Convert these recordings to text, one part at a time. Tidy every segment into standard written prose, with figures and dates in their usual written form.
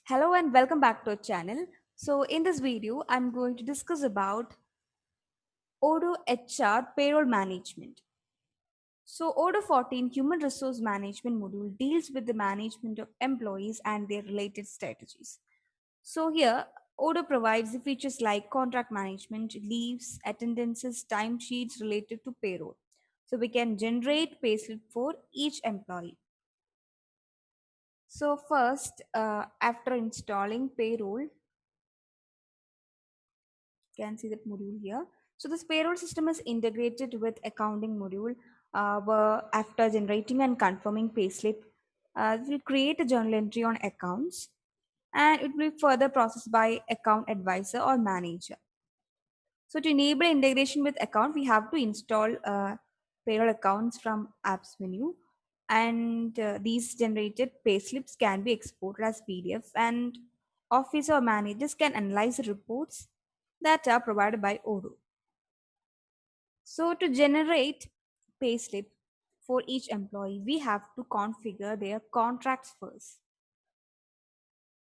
Hello and welcome back to our channel. So in this video, I'm going to discuss about Odoo HR payroll management. So Odoo 14 Human Resource Management module deals with the management of employees and their related strategies. So here, Odoo provides the features like contract management, leaves, attendances, timesheets related to payroll. So we can generate payslip for each employee. So first, after installing payroll, can see that module here. So this payroll system is integrated with accounting module where after generating and confirming payslip, it will create a journal entry on accounts and it will be further processed by account advisor or manager. So to enable integration with account, we have to install payroll accounts from apps menu and these generated payslips can be exported as PDF and office or managers can analyze the reports that are provided by Odoo. So to generate payslip for each employee, we have to configure their contracts first.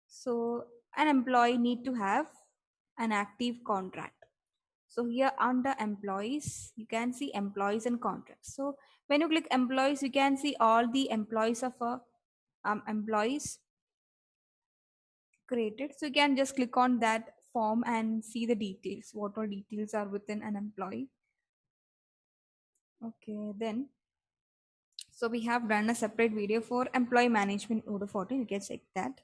So an employee need to have an active contract. So here under employees, you can see employees and contracts. So when you click employees, you can see all the employees of a employees created. So you can just click on that form and see the details, what all details are within an employee. Okay, then so we have done a separate video for employee management Odoo 14. You can check that.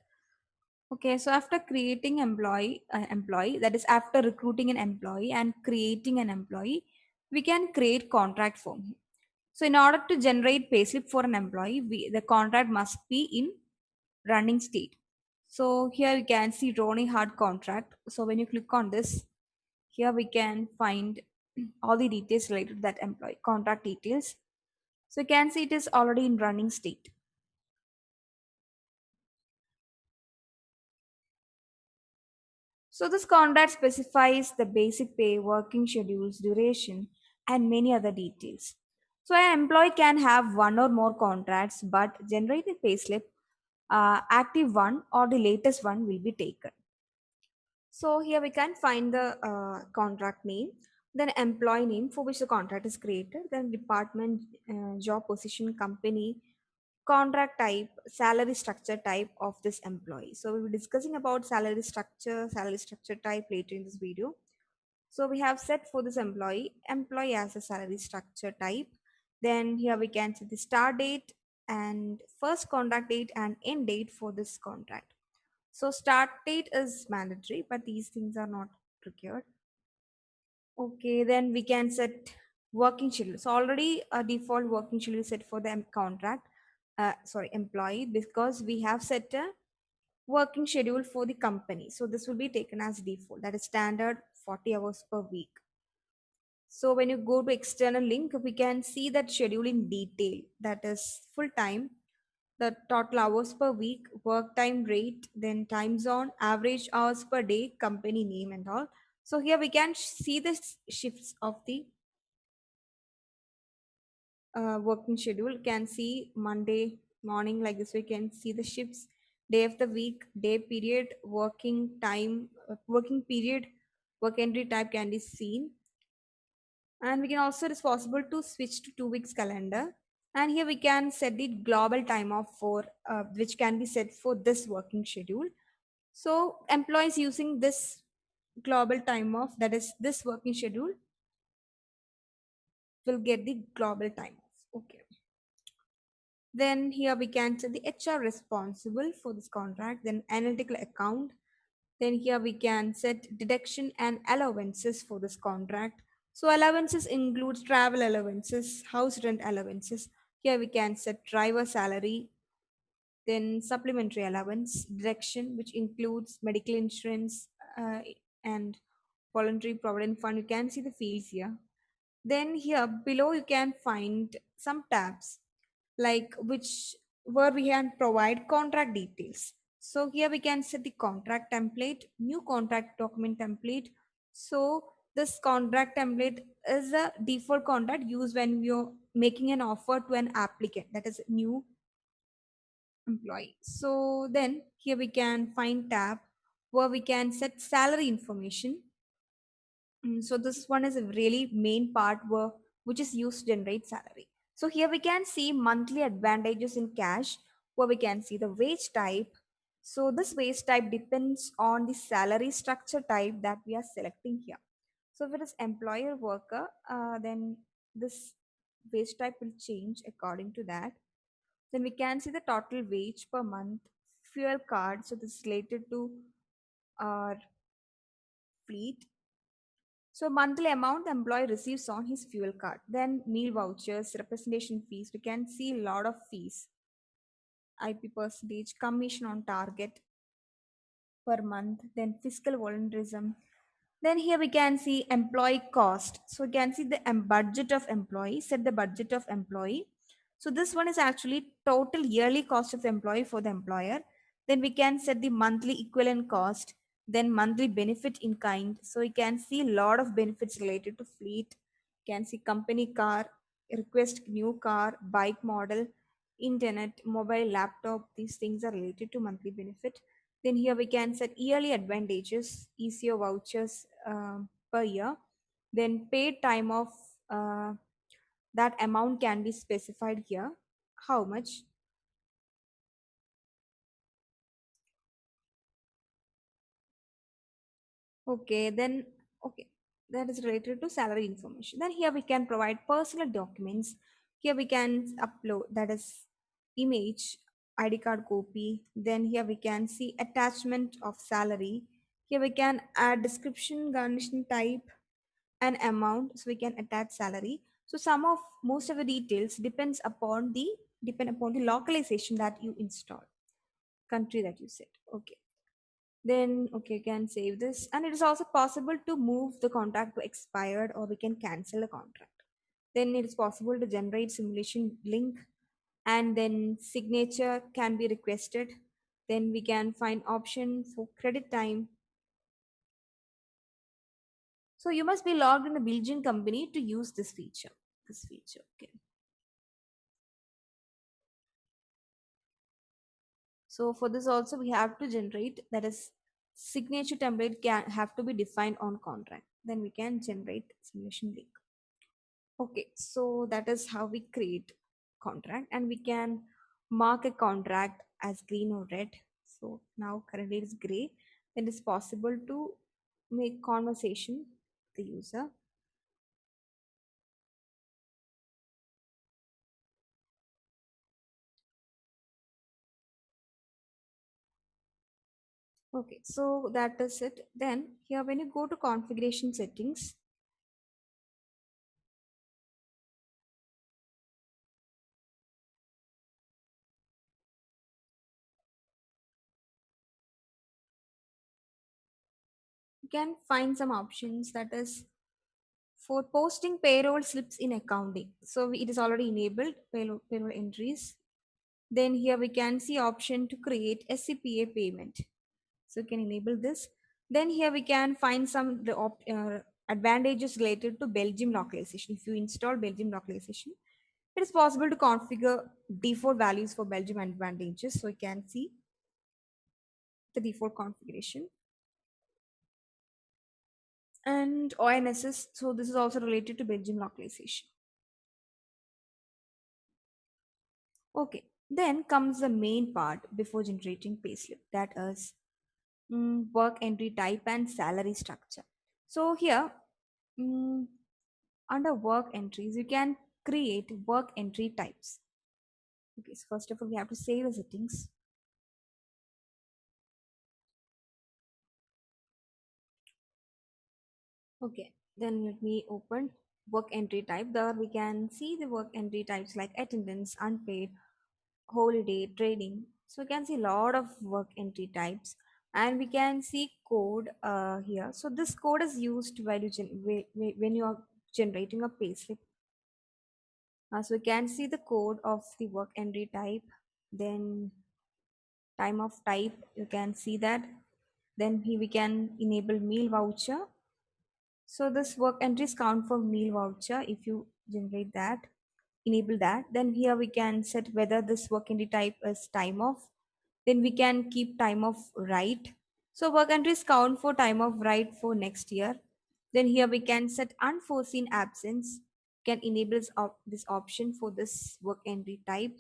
Okay, so after creating employee, that is after recruiting an employee and creating an employee, we can create contract form. So in order to generate payslip for an employee, the contract must be in running state. So here you can see Ronnie Hard contract. So when you click on this, here we can find all the details related to that employee, contract details. So you can see it is already in running state. So this contract specifies the basic pay, working schedules, duration, and many other details. So an employee can have one or more contracts, but generated payslip, active one or the latest one will be taken. So here we can find the contract name, then employee name for which the contract is created, then department, job position, company, contract type, salary structure type of this employee. So we will be discussing about salary structure type later in this video. So we have set for this employee as a salary structure type. Then here we can see the start date and first contract date and end date for this contract. So start date is mandatory, but these things are not required. Okay, then we can set working schedule. So already a default working schedule is set for the employee because we have set a working schedule for the company. So this will be taken as default. That is standard 40 hours per week. So when you go to external link, we can see that schedule in detail. That is full time, the total hours per week, work time rate, then time zone, average hours per day, company name and all. So here we can see the shifts of the working schedule. You can see Monday morning like this. We can see the shifts, day of the week, day period, working time, working period, work entry type can be seen. And we can also, it is possible to switch to 2 weeks calendar. And here we can set the global time off for which can be set for this working schedule. So employees using this global time off, that is this working schedule, will get the global time off. Okay. Then here we can set the HR responsible for this contract, then analytical account. Then here we can set deduction and allowances for this contract. So allowances includes travel allowances, house rent allowances. Here we can set driver salary, then supplementary allowance, deduction, which includes medical insurance and voluntary provident fund. You can see the fields here. Then here below you can find some tabs like which where we can provide contract details. So here we can set the contract template, new contract document template. So this contract template is a default contract used when you're making an offer to an applicant, that is new employee. So then here we can find tab where we can set salary information. So this one is a really main part where which is used to generate salary. So here we can see monthly advantages in cash where we can see the wage type. So this wage type depends on the salary structure type that we are selecting here. So if it is employer worker, then this wage type will change according to that. Then we can see the total wage per month, fuel card. So this is related to our fleet. So monthly amount the employee receives on his fuel card. Then meal vouchers, representation fees. We can see a lot of fees. IP percentage, commission on target per month. Then fiscal volunteerism. Then here we can see employee cost. So we can see the budget of employee. Set the budget of employee. So this one is actually total yearly cost of employee for the employer. Then we can set the monthly equivalent cost, then monthly benefit in kind. So you can see a lot of benefits related to fleet. You can see company car, request new car, bike model, internet, mobile, laptop. These things are related to monthly benefit. Then here we can set yearly advantages, ECO vouchers per year. Then paid time off, uh, that amount can be specified here. How much? Okay, then okay, that is related to salary information. Then here we can provide personal documents. Here we can upload that is image, ID card copy. Then here we can see attachment of salary. Here we can add description, garnishing type, and amount. So we can attach salary. So some of most of the details depend upon the localization that you install, country that you set. Okay, then okay, you can save this, and it is also possible to move the contract to expired, or we can cancel the contract. Then it is possible to generate simulation link, and then signature can be requested. Then we can find option for credit time. So you must be logged in the Belgian company to use this feature. Okay, so for this also we have to generate, that is signature template can have to be defined on contract. Then we can generate simulation link. Okay, so that is how we create contract, and we can mark a contract as green or red. So now currently it's gray. Then it's possible to make conversation with the user. Okay, so that is it. Then here when you go to configuration settings, you can find some options, that is for posting payroll slips in accounting. So it is already enabled payroll entries. Then here we can see option to create SCPA payment. So you can enable this. Then here we can find some advantages related to Belgium localization. If you install Belgium localization, it is possible to configure default values for Belgium advantages. So you can see the default configuration and ONSS. So this is also related to Belgium localization. Okay, then comes the main part before generating payslip, that is work entry type and salary structure. So here, mm, under work entries, you can create work entry types. Okay, so first of all, we have to save the settings. Okay, then let me open work entry type. There we can see the work entry types like attendance, unpaid, holiday, trading. So we can see a lot of work entry types, and we can see code here. So this code is used while when you are generating a payslip. So we can see the code of the work entry type, then time of type, you can see that. Then here we can enable meal voucher. So this work entries count for meal voucher if you generate that. enable that. Then here we can set whether this work entry type is time off. Then we can keep time of right. So work entries count for time of right for next year. Then here we can set unforeseen absence, can enable this option for this work entry type.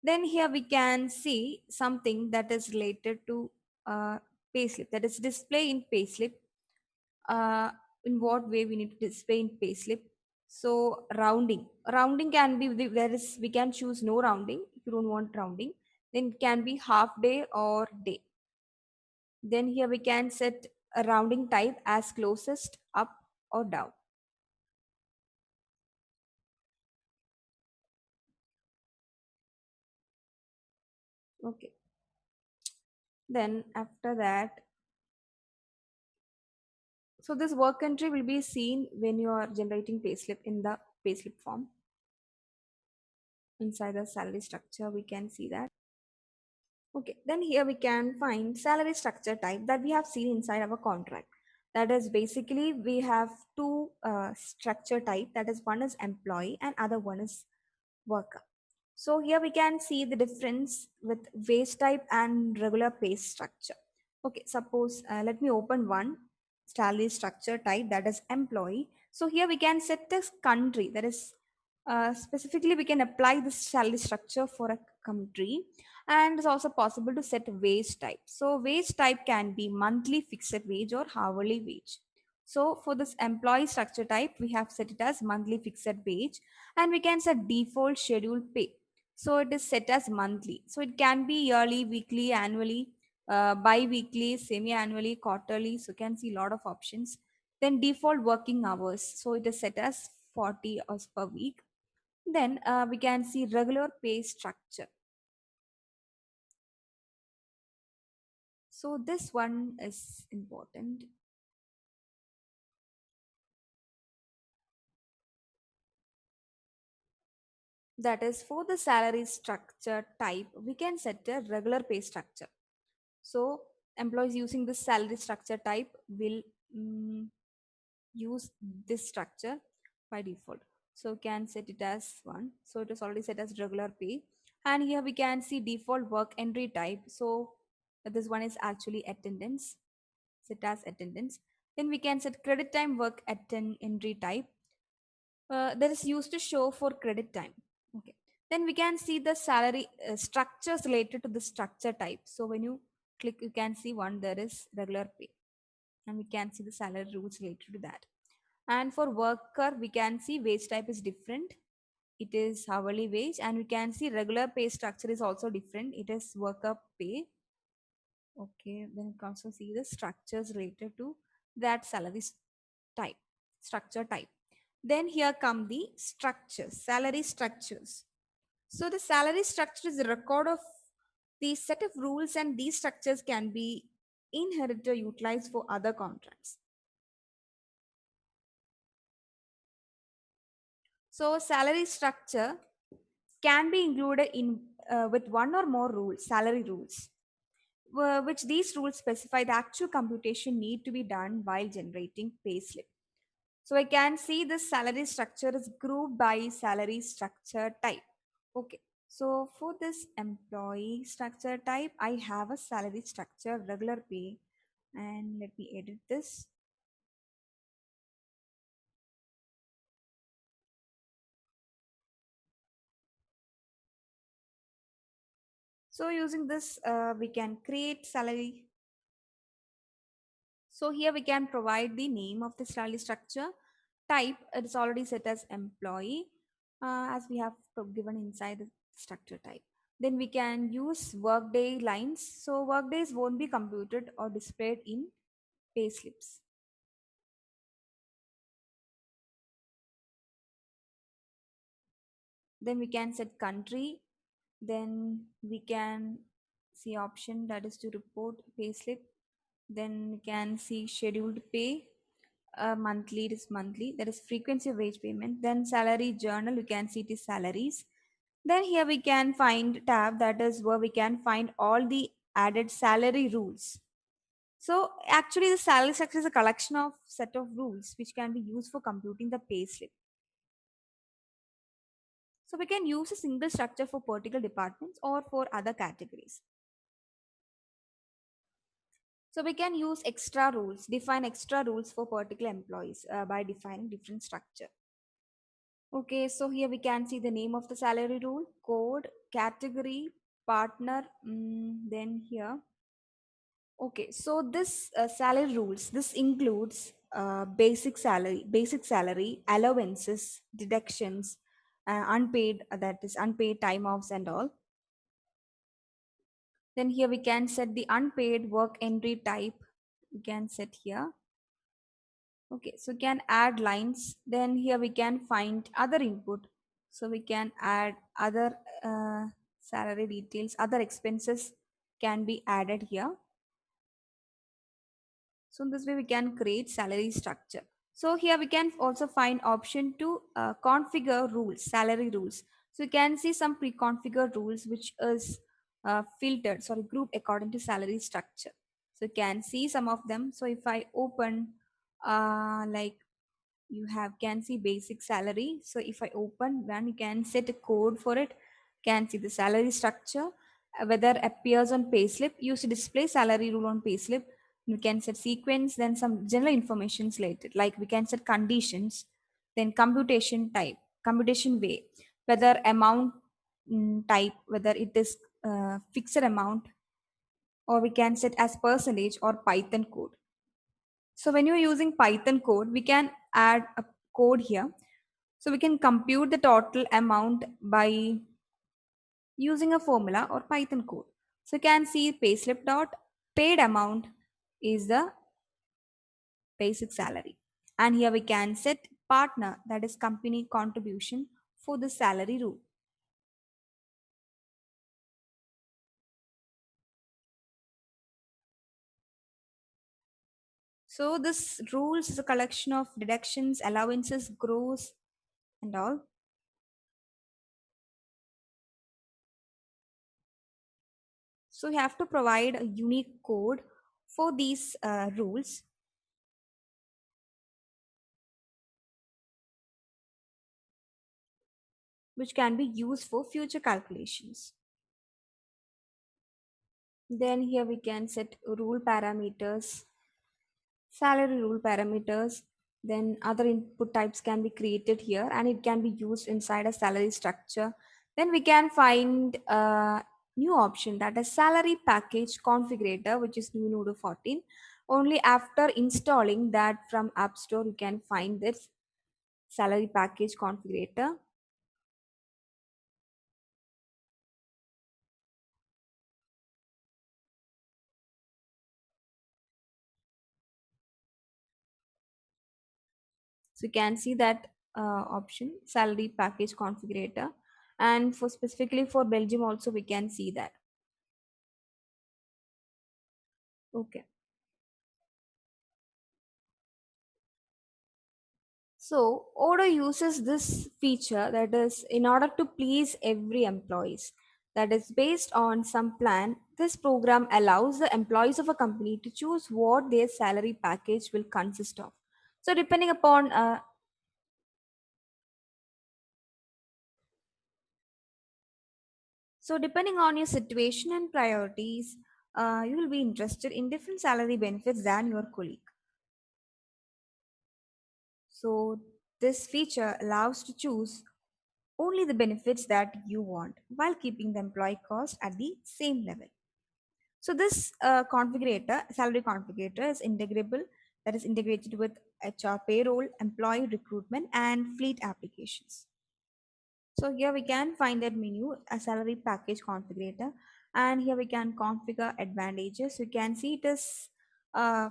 Then here we can see something that is related to uh, payslip, that is display in payslip. uh, in what way we need to display in payslip. So rounding can be there is we can choose no rounding. If you don't want rounding, then it can be half day or day. Then here we can set a rounding type as closest up or down. Okay. Then after that, so this work entry will be seen when you are generating payslip in the payslip form. Inside the salary structure, we can see that. Okay, then here we can find salary structure type that we have seen inside our contract. That is basically we have two structure type. That is one is employee and other one is worker. So here we can see the difference with wage type and regular pay structure. Okay, suppose let me open one salary structure type that is employee. So here we can set this country, that is specifically we can apply this salary structure for a country, and it's also possible to set wage type. So wage type can be monthly fixed wage or hourly wage. So for this employee structure type, we have set it as monthly fixed wage, and we can set default schedule pay. So it is set as monthly. So it can be yearly, weekly, annually, bi-weekly, semi-annually, quarterly. So you can see a lot of options. Then default working hours. So it is set as 40 hours per week. Then we can see regular pay structure. So this one is important. That is for the salary structure type, we can set a regular pay structure. So employees using this salary structure type will mm, use this structure by default. So can set it as one. So it is already set as regular pay. And here we can see default work entry type. So this one is actually attendance, set as attendance. Then we can set credit time work entry type. That is used to show for credit time. Okay. Then we can see the salary structures related to the structure type. So when you click, you can see one, there is regular pay, and we can see the salary rules related to that. And for worker, we can see wage type is different. It is hourly wage, and we can see regular pay structure is also different. It is worker pay. Okay, then you can also see the structures related to that salary type, structure type. Then here come the structures, salary structures. So the salary structure is a record of the set of rules, and these structures can be inherited or utilized for other contracts. So salary structure can be included in with one or more rules, salary rules, which these rules specify the actual computation need to be done while generating payslip. So I can see this salary structure is grouped by salary structure type. Okay. So for this employee structure type, I have a salary structure regular pay, and let me edit this. So using this, we can create salary. So here we can provide the name of the salary structure type. It is already set as employee, as we have given inside the structure type. Then we can use workday lines. So workdays won't be computed or displayed in payslips. Then we can set country. Then we can see option that is to report payslip. Then we can see scheduled pay. Monthly, it is monthly. That is frequency of wage payment. Then salary journal, we can see it is salaries. Then here we can find tab, that is where we can find all the added salary rules. So actually the salary structure is a collection of set of rules which can be used for computing the pay slip. So we can use a single structure for particular departments or for other categories. So we can use extra rules, define extra rules for particular employees by defining different structure. Okay, so here we can see the name of the salary rule, code, category, partner, then here. Okay, so this salary rules, this includes basic salary, allowances, deductions, unpaid, that is unpaid time offs and all. Then here we can set the unpaid work entry type. We can set here. Okay, so we can add lines. Then here we can find other input. So we can add other salary details, other expenses can be added here. So in this way we can create salary structure. So here we can also find option to configure rules, salary rules. So you can see some pre-configured rules which is filtered, sorry, grouped according to salary structure. So you can see some of them. So if I open like you have can see basic salary. So if I open one, you can set a code for it, can see the salary structure, whether appears on payslip, use to display salary rule on payslip. We can set sequence, then some general information related, like we can set conditions, then computation type, computation way, whether amount type, whether it is fixed amount, or we can set as percentage or Python code. So when you're using Python code, we can add a code here. So we can compute the total amount by using a formula or Python code. So you can see payslip dot paid amount is the basic salary. And here we can set partner, that is company contribution for the salary rule. So this rules is a collection of deductions, allowances, gross and all. So you have to provide a unique code for these rules, which can be used for future calculations. Then here we can set rule parameters, salary rule parameters. Then other input types can be created here and it can be used inside a salary structure. Then we can find a new option, that is salary package configurator, which is new Nudo 14. Only after installing that from App Store, you can find this salary package configurator. So you can see that option, salary package configurator. And for specifically for Belgium also we can see that. Okay. So Odoo uses this feature, that is in order to please every employees. That is based on some plan. This program allows the employees of a company to choose what their salary package will consist of. So depending upon depending on your situation and priorities, you will be interested in different salary benefits than your colleague. So this feature allows to choose only the benefits that you want while keeping the employee cost at the same level. So this configurator, salary configurator is integrable, that is integrated with HR payroll, employee recruitment and fleet applications. So here we can find that menu, a salary package configurator, and here we can configure advantages. You can see it is uh,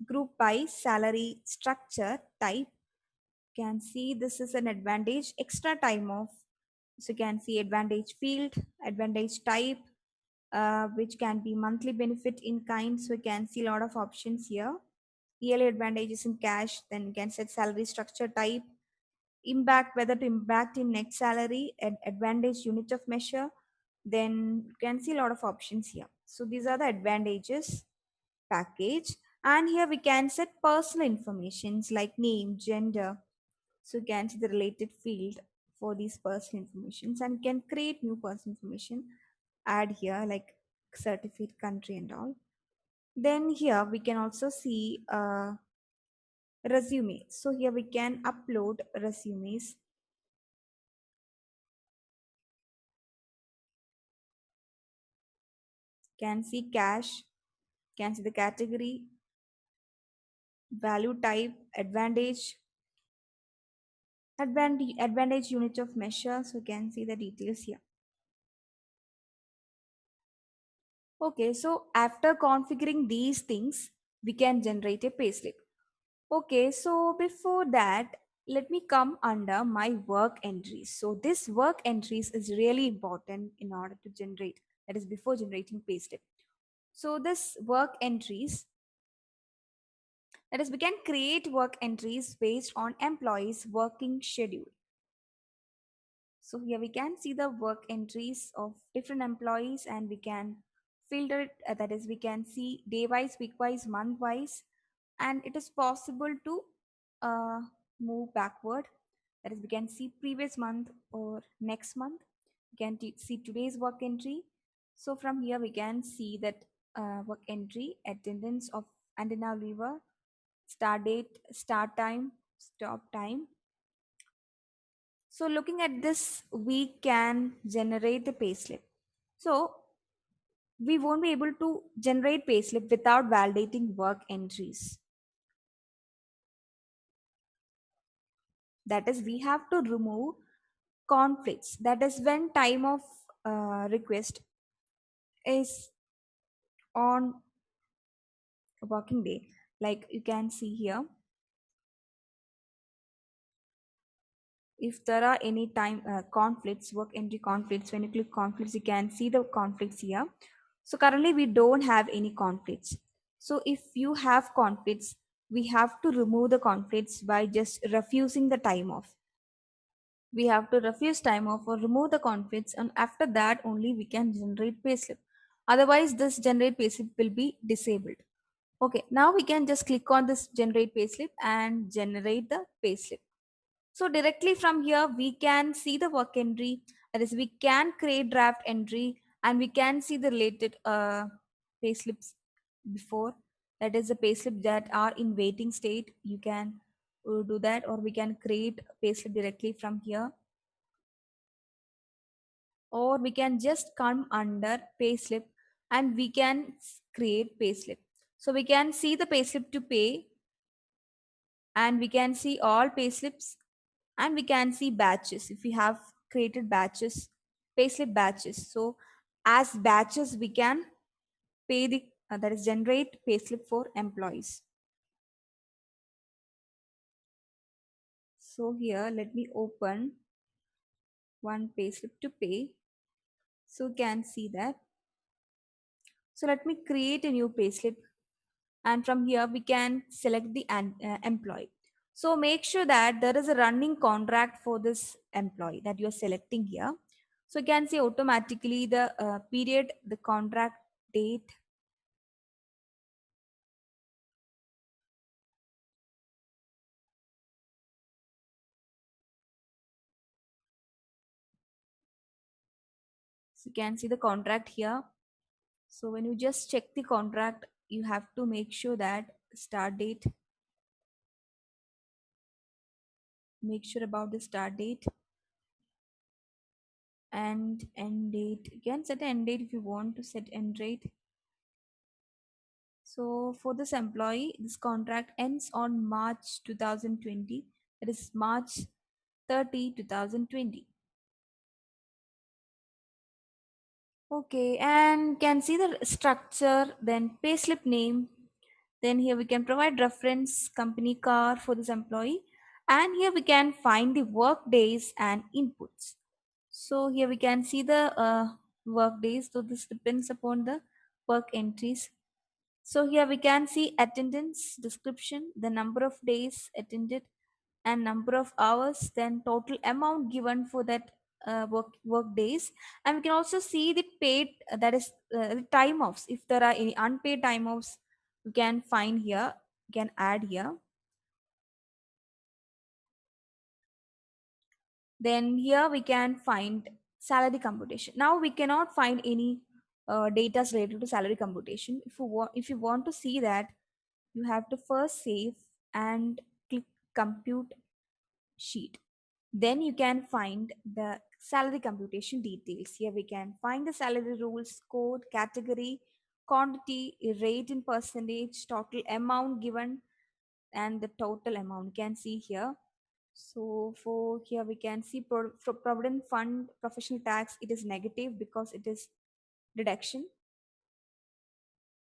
group by salary structure type. You can see this is an advantage, extra time off. So you can see advantage field, advantage type, which can be monthly benefit in kind. So you can see a lot of options here. Yearly advantages in cash, then you can set salary structure type, impact, whether to impact in net salary, advantage unit of measure. Then you can see a lot of options here. So these are the advantages package. And here we can set personal informations like name, gender. So you can see the related field for these personal informations, and can create new personal information, add here like certificate, country and all. Then here we can also see resume. So here we can upload resumes, can see cash, can see the category, value type, advantage unit of measure. So you can see the details here. Okay, so after configuring these things, we can generate a payslip. Okay, so before that, let me come under my work entries. So this work entries is really important in order to generate, that is before generating payslip. So this work entries, that is we can create work entries based on employees working schedule. So here we can see the work entries of different employees, and we can filter it, that is we can see day wise, week wise, month wise, and it is possible to uh, move backward, that is we can see previous month or next month. We can see today's work entry. So from here we can see that work entry, attendance of antenna lever, start date, start time, stop time. So looking at this, we can generate the payslip. So we won't be able to generate payslip without validating work entries. That is, we have to remove conflicts. That is when time of request is on a working day. Like you can see here, if there are any time conflicts, work entry conflicts, when you click conflicts, you can see the conflicts here. So currently we don't have any conflicts. So if you have conflicts, we have to remove the conflicts by just refusing the time off. We have to refuse time off or remove the conflicts, and after that only we can generate payslip. Otherwise this generate payslip will be disabled. Okay, now we can just click on this generate payslip and generate the payslip. So directly from here, we can see the work entry. That is, we can create draft entry, and we can see the related payslips before. That is the payslip that are in waiting state. You can do that, or we can create payslip directly from here, or we can just come under payslip and we can create payslip. So we can see the payslip to pay, and we can see all payslips, and we can see batches if we have created batches, payslip batches. So as batches we can pay the that is generate payslip for employees. So here let me open one payslip to pay, so you can see that. So let me create a new payslip, and from here we can select the employee. So make sure that there is a running contract for this employee that you are selecting here. So you can see automatically the period, the contract date. So you can see the contract here. So when you just check the contract, you have to make sure that start date, make sure about the start date and end date. You can set an end date if you want to set end date. So for this employee, this contract ends on March 2020. That is March 30, 2020. Okay, and can see the structure, then payslip name. Then here we can provide reference company car for this employee. And here we can find the work days and inputs. So here we can see the work days. So this depends upon the work entries. So here we can see attendance description, the number of days attended and number of hours, then total amount given for that work days. And we can also see the paid, that is the time offs. If there are any unpaid time offs, we can find here, we can add here. Then here we can find salary computation. Now we cannot find any data related to salary computation. If you want to see that, you have to first save and click compute sheet. Then you can find the salary computation details. Here we can find the salary rules, code, category, quantity, rate in percentage, total amount given, and the total amount you can see here. So for here we can see for provident fund professional tax it is negative because it is deduction,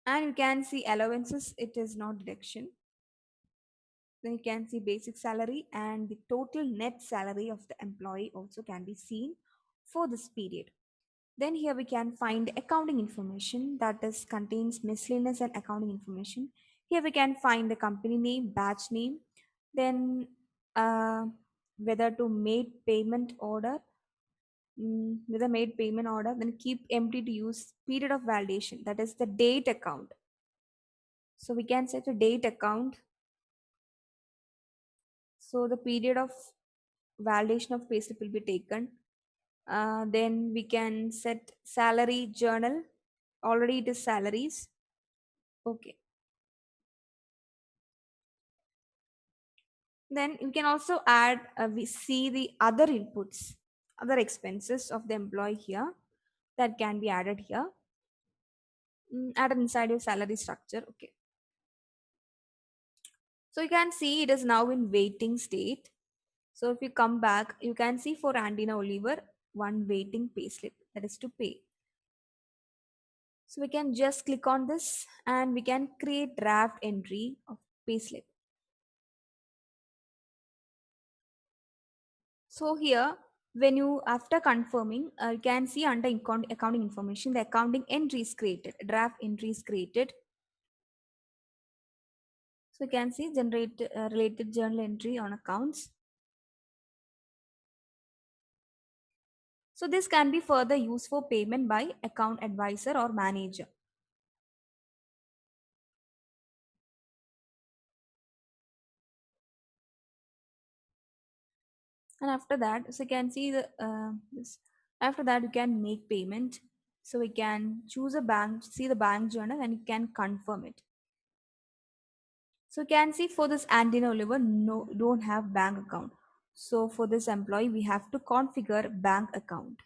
and you can see allowances it is not deduction. Then you can see basic salary and the total net salary of the employee also can be seen for this period. Then here we can find accounting information that is contains miscellaneous and accounting information. Here we can find the company name, batch name, then whether to made payment order, whether made payment order, then keep empty to use period of validation, that is the date account. So we can set a date account. So the period of validation of payslip will be taken. Then we can set salary journal. Already it is salaries. Okay. Then you can also add, we see the other inputs, other expenses of the employee here that can be added here. Added inside your salary structure. Okay. So you can see it is now in waiting state. So if you come back, you can see for Andina Oliver, one waiting payslip that is to pay. So we can just click on this and we can create draft entry of payslip. So here, when you after confirming, you can see under accounting information, the accounting entry is created, draft entry is created. So you can see generate related journal entry on accounts. So this can be further used for payment by account advisor or manager. And after that, so you can see the this. After that, you can make payment. So we can choose a bank, see the bank journal, and you can confirm it. So you can see for this Andina Oliver, no, don't have bank account. So for this employee, we have to configure bank account.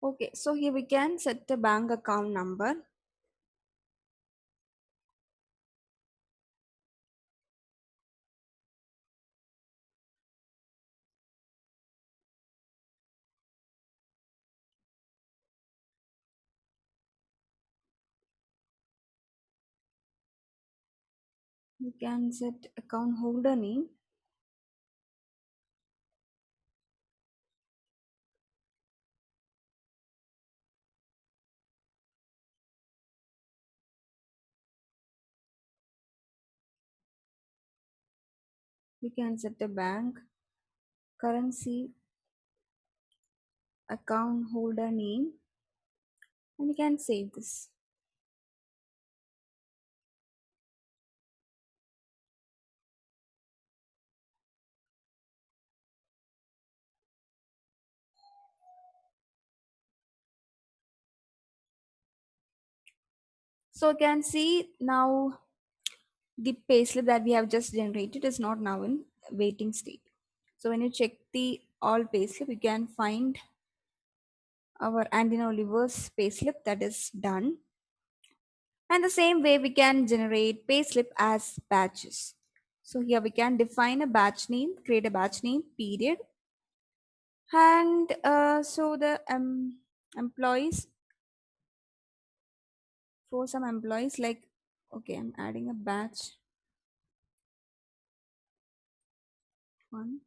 Okay, so here we can set the bank account number. We can set account holder name. We can set a bank currency account holder name, and we can save this. So you can see now the payslip that we have just generated is not now in waiting state. So when you check the all payslip, you can find our Andina Oliver's payslip that is done. And the same way we can generate payslip as batches. So here we can define a batch name, create a batch name, period. And so the employees, for some employees like, okay, I'm adding a batch one,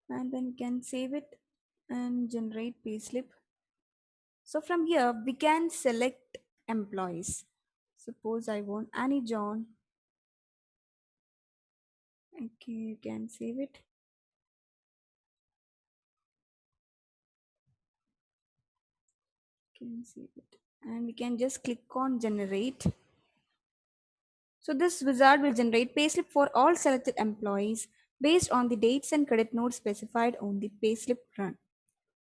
and then you can save it and generate payslip. So from here we can select employees. Suppose I want Annie John. Okay, you can save it. Can save it. And we can just click on generate. So this wizard will generate payslip for all selected employees based on the dates and credit notes specified on the payslip run.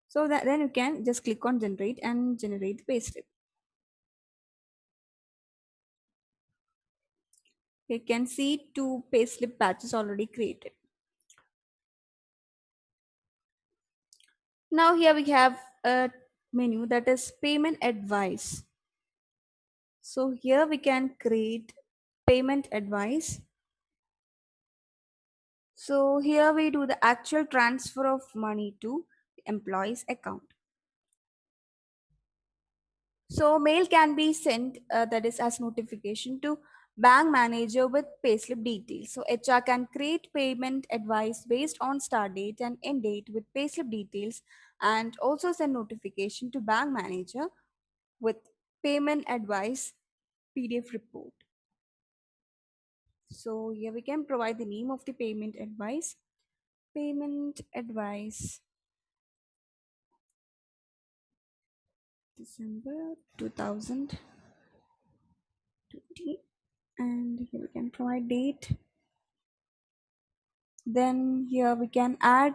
So that then you can just click on generate and generate the payslip. You can see two payslip batches already created. Now here we have a menu that is payment advice. So here we can create payment advice. So here we do the actual transfer of money to the employee's account. So mail can be sent, that is as notification to bank manager with payslip details. So HR can create payment advice based on start date and end date with payslip details, and also send notification to bank manager with payment advice PDF report. So here we can provide the name of the payment advice. Payment advice December 2020, and here we can provide date. Then here we can add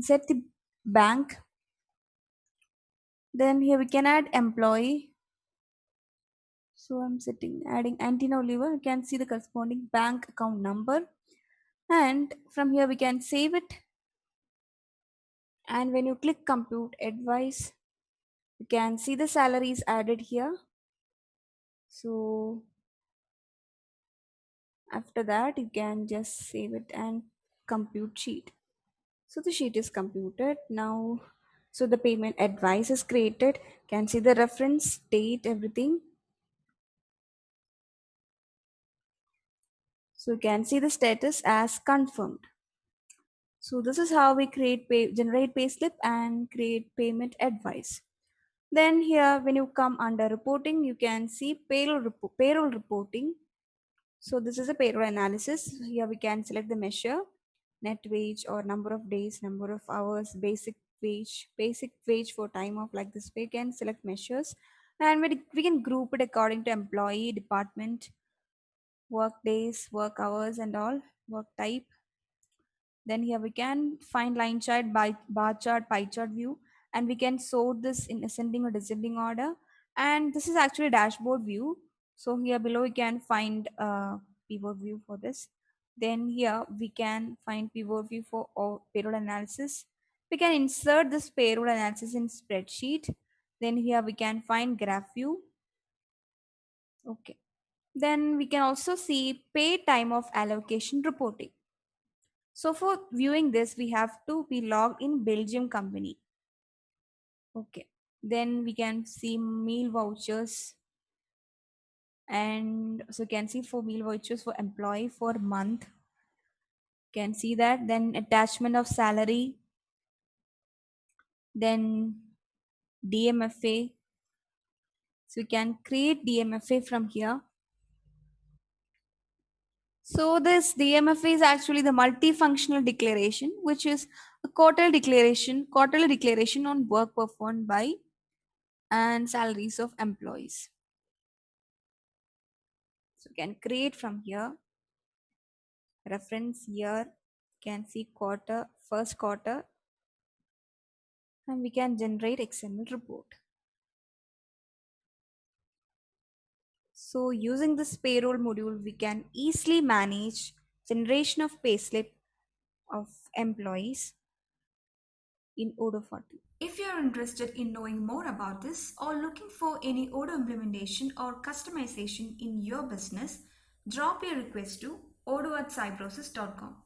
set the bank. Then here we can add employee. So I'm setting adding Antina Oliver. You can see the corresponding bank account number, and from here we can save it. And when you click compute advice, you can see the salaries added here. So after that you can just save it and compute sheet. So the sheet is computed now. So the payment advice is created. Can see the reference, date, everything. So you can see the status as confirmed. So this is how we generate payslip and create payment advice. Then here, when you come under reporting, you can see payroll reporting. So this is a payroll analysis. Here we can select the measure, net wage or number of days, number of hours, basic wage for time off, like this. We can select measures, and we can group it according to employee, department, work days, work hours, and all, work type. Then here we can find line chart, by bar chart, pie chart view, and we can sort this in ascending or descending order. And this is actually dashboard view. So here below we can find pivot view for this. Then here we can find pivot view for all payroll analysis. We can insert this payroll analysis in spreadsheet. Then here we can find graph view. Okay. Then we can also see pay time of allocation reporting. So for viewing this, we have to be logged in Belgium company. Okay. Then we can see meal vouchers. And so you can see for meal vouchers for employee for month. Can see that. Then attachment of salary. Then DMFA. So we can create DMFA from here. So this DMFA is actually the multifunctional declaration, which is a quarterly declaration on work performed by and salaries of employees. So we can create from here, reference year, can see quarter, first quarter, and we can generate XML report. So using this payroll module, we can easily manage generation of payslip of employees in Odoo 40. If you are interested in knowing more about this or looking for any Odoo implementation or customization in your business, drop your request to odoo@cybrosys.com.